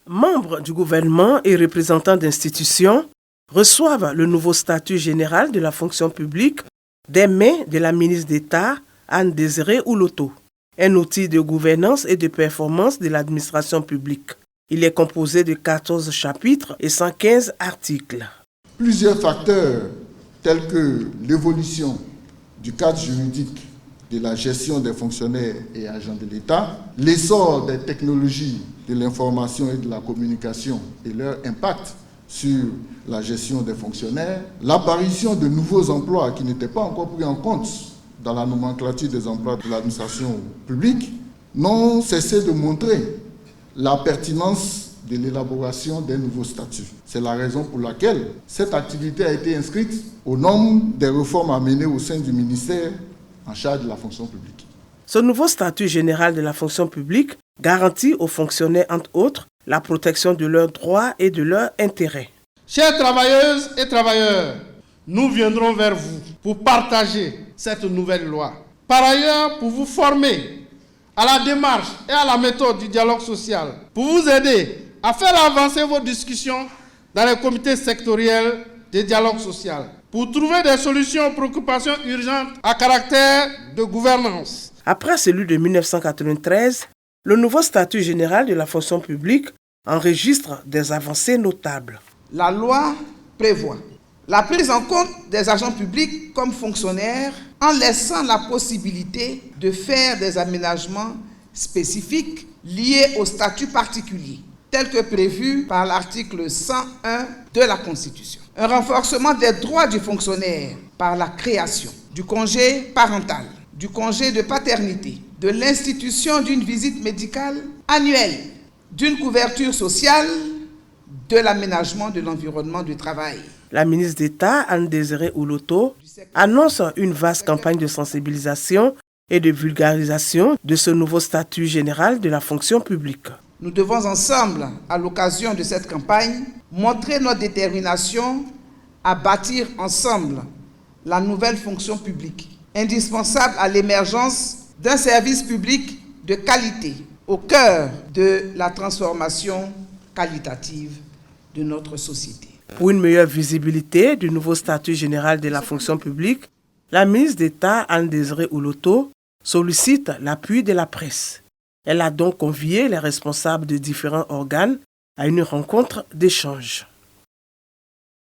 Membres du gouvernement et représentants d'institutions reçoivent le nouveau statut général de la fonction publique des mains de la ministre d'État Anne-Désirée Ouloto, un outil de gouvernance et de performance de l'administration publique. Il est composé de 14 chapitres et 115 articles. Plusieurs facteurs tels que l'évolution du cadre juridique de la gestion des fonctionnaires et agents de l'État, l'essor des technologies de l'information et de la communication et leur impact sur la gestion des fonctionnaires, l'apparition de nouveaux emplois qui n'étaient pas encore pris en compte dans la nomenclature des emplois de l'administration publique, n'ont cessé de montrer la pertinence de l'élaboration des nouveaux statuts. C'est la raison pour laquelle cette activité a été inscrite au nombre des réformes à mener au sein du ministère en charge de la fonction publique. Ce nouveau statut général de la fonction publique garantit aux fonctionnaires, entre autres, la protection de leurs droits et de leurs intérêts. Chères travailleuses et travailleurs, nous viendrons vers vous pour partager cette nouvelle loi. Par ailleurs, pour vous former à la démarche et à la méthode du dialogue social, pour vous aider à faire avancer vos discussions dans les comités sectoriels de dialogue social, pour trouver des solutions aux préoccupations urgentes à caractère de gouvernance. Après celui de 1993, le nouveau statut général de la fonction publique enregistre des avancées notables. La loi prévoit la prise en compte des agents publics comme fonctionnaires en laissant la possibilité de faire des aménagements spécifiques liés au statut particulier, tel que prévu par l'article 101 de la Constitution. Un renforcement des droits du fonctionnaire par la création du congé parental, du congé de paternité, de l'institution d'une visite médicale annuelle, d'une couverture sociale, de l'aménagement de l'environnement du travail. La ministre d'État Anne-Désirée Ouloto annonce une vaste campagne de sensibilisation et de vulgarisation de ce nouveau statut général de la fonction publique. Nous devons ensemble, à l'occasion de cette campagne, montrer notre détermination à bâtir ensemble la nouvelle fonction publique, indispensable à l'émergence d'un service public de qualité, au cœur de la transformation qualitative de notre société. Pour une meilleure visibilité du nouveau statut général de la fonction publique, la ministre d'État Anne-Désirée Ouloto sollicite l'appui de la presse. Elle a donc convié les responsables de différents organes à une rencontre d'échange.